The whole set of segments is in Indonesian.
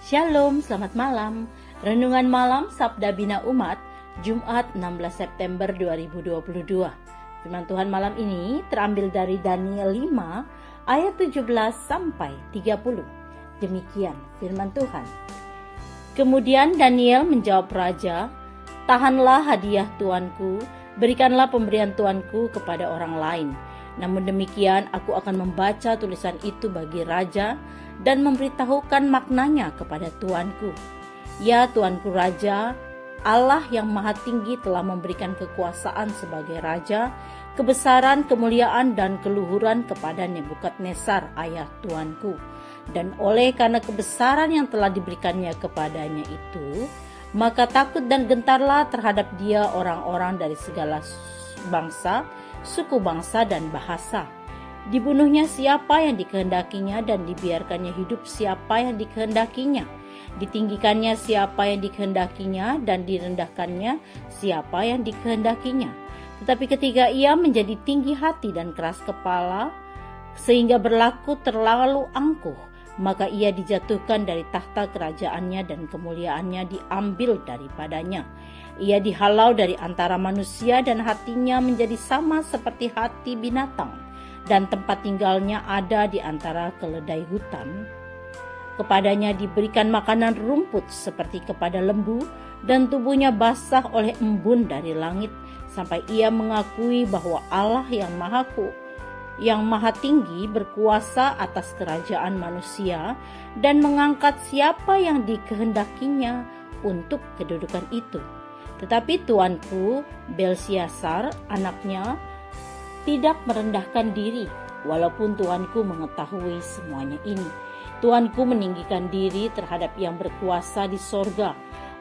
Shalom, selamat malam. Renungan malam Sabda Bina Umat, Jumat 16 September 2022. Firman Tuhan malam ini terambil dari Daniel 5 ayat 17 sampai 30. Demikian firman Tuhan. Kemudian Daniel menjawab raja, "Tahanlah hadiah tuanku, berikanlah pemberian tuanku kepada orang lain. Namun demikian aku akan membaca tulisan itu bagi raja dan memberitahukan maknanya kepada tuanku. Ya tuanku raja, Allah yang maha tinggi telah memberikan kekuasaan sebagai raja, kebesaran, kemuliaan dan keluhuran kepada Nebukadnezar ayah tuanku. Dan oleh karena kebesaran yang telah diberikannya kepadanya itu, maka takut dan gentarlah terhadap dia orang-orang dari segala bangsa, suku bangsa dan bahasa. Dibunuhnya siapa yang dikehendakinya dan dibiarkannya hidup siapa yang dikehendakinya. Ditinggikannya siapa yang dikehendakinya dan direndahkannya siapa yang dikehendakinya. Tetapi ketika ia menjadi tinggi hati dan keras kepala sehingga berlaku terlalu angkuh, maka ia dijatuhkan dari tahta kerajaannya dan kemuliaannya diambil daripadanya. Ia dihalau dari antara manusia dan hatinya menjadi sama seperti hati binatang. Dan tempat tinggalnya ada di antara keledai hutan. Kepadanya diberikan makanan rumput seperti kepada lembu, dan tubuhnya basah oleh embun dari langit, sampai ia mengakui bahwa Allah yang maha tinggi berkuasa atas kerajaan manusia, dan mengangkat siapa yang dikehendakinya untuk kedudukan itu. Tetapi tuanku Belsiasar, anaknya, tidak merendahkan diri, walaupun tuanku mengetahui semuanya ini. Tuanku meninggikan diri terhadap yang berkuasa di sorga.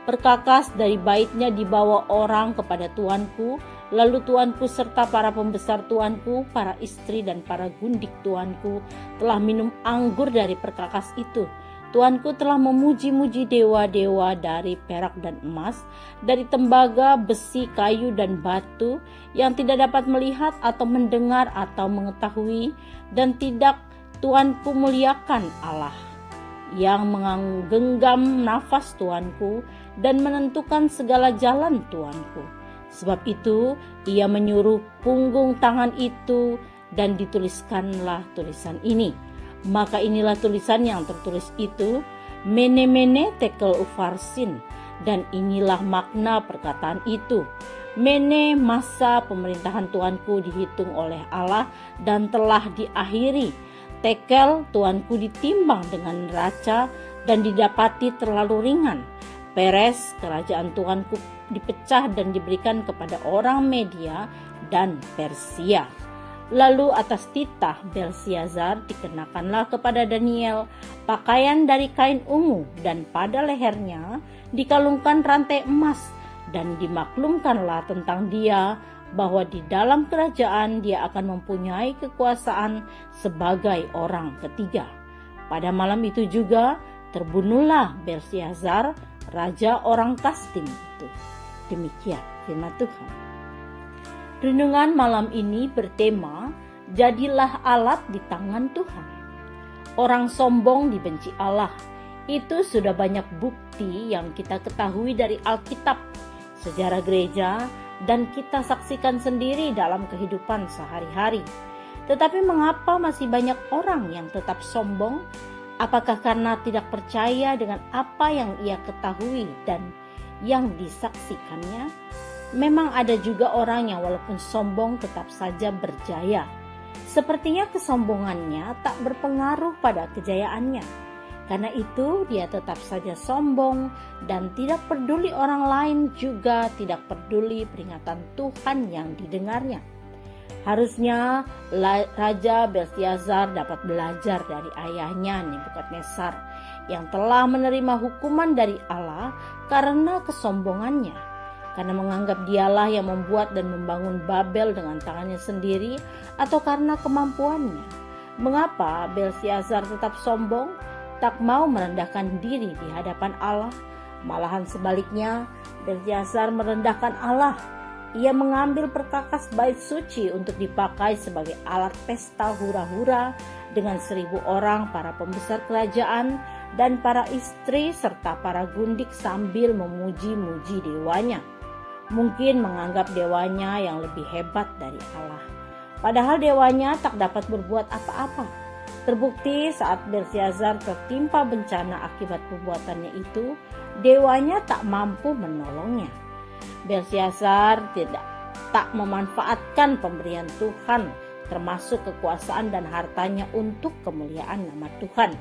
Perkakas dari baitnya dibawa orang kepada tuanku, lalu tuanku serta para pembesar tuanku, para istri dan para gundik tuanku telah minum anggur dari perkakas itu. Tuanku telah memuji-muji dewa-dewa dari perak dan emas, dari tembaga, besi, kayu, dan batu, yang tidak dapat melihat atau mendengar atau mengetahui, dan tidak tuanku muliakan Allah, yang menggenggam nafas tuanku, dan menentukan segala jalan tuanku. Sebab itu, ia menyuruh punggung tangan itu, dan dituliskanlah tulisan ini. Maka inilah tulisan yang tertulis itu, Mene Mene Tekel Ufarsin, dan inilah makna perkataan itu. Mene, masa pemerintahan tuanku dihitung oleh Allah dan telah diakhiri. Tekel, tuanku ditimbang dengan neraca dan didapati terlalu ringan. Peres, kerajaan tuanku dipecah dan diberikan kepada orang Media dan Persia. Lalu atas titah Belsiazar dikenakanlah kepada Daniel pakaian dari kain ungu, dan pada lehernya dikalungkan rantai emas, dan dimaklumkanlah tentang dia bahwa di dalam kerajaan dia akan mempunyai kekuasaan sebagai orang ketiga. Pada malam itu juga terbunuhlah Belsiazar, raja orang Kastim itu. Demikian firman Tuhan. Renungan malam ini bertema, jadilah alat di tangan Tuhan. Orang sombong dibenci Allah. Itu sudah banyak bukti yang kita ketahui dari Alkitab, sejarah gereja, dan kita saksikan sendiri dalam kehidupan sehari-hari. Tetapi mengapa masih banyak orang yang tetap sombong? Apakah karena tidak percaya dengan apa yang ia ketahui dan yang disaksikannya? Memang ada juga orang yang walaupun sombong tetap saja berjaya. Sepertinya kesombongannya tak berpengaruh pada kejayaannya. Karena itu dia tetap saja sombong dan tidak peduli orang lain, juga tidak peduli peringatan Tuhan yang didengarnya. Harusnya Raja Belsiazar dapat belajar dari ayahnya Nebukadnezar yang telah menerima hukuman dari Allah karena kesombongannya. Karena menganggap dialah yang membuat dan membangun Babel dengan tangannya sendiri, atau karena kemampuannya. Mengapa Belsiazar tetap sombong, tak mau merendahkan diri di hadapan Allah? Malahan sebaliknya, Belsiazar merendahkan Allah. Ia mengambil perkakas bait suci untuk dipakai sebagai alat pesta hura-hura dengan 1.000 orang para pembesar kerajaan dan para istri serta para gundik sambil memuji-muji dewanya. Mungkin menganggap dewanya yang lebih hebat dari Allah. Padahal dewanya tak dapat berbuat apa-apa. Terbukti saat Belsyazar tertimpa bencana akibat perbuatannya itu, dewanya tak mampu menolongnya. Belsyazar tak memanfaatkan pemberian Tuhan, termasuk kekuasaan dan hartanya untuk kemuliaan nama Tuhan.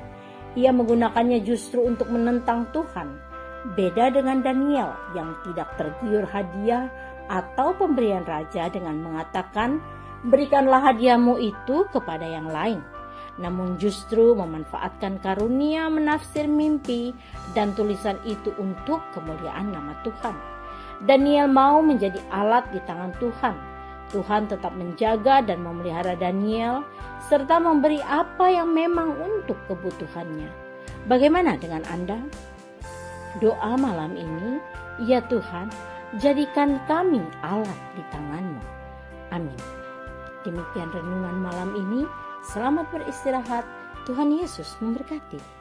Ia menggunakannya justru untuk menentang Tuhan. Beda dengan Daniel yang tidak tergiur hadiah atau pemberian raja dengan mengatakan, "Berikanlah hadiahmu itu kepada yang lain." Namun justru memanfaatkan karunia menafsir mimpi dan tulisan itu untuk kemuliaan nama Tuhan. Daniel mau menjadi alat di tangan Tuhan. Tuhan tetap menjaga dan memelihara Daniel serta memberi apa yang memang untuk kebutuhannya. Bagaimana dengan Anda? Doa malam ini, ya Tuhan, jadikan kami alat di tangan-Mu. Amin. Demikian renungan malam ini. Selamat beristirahat. Tuhan Yesus memberkati.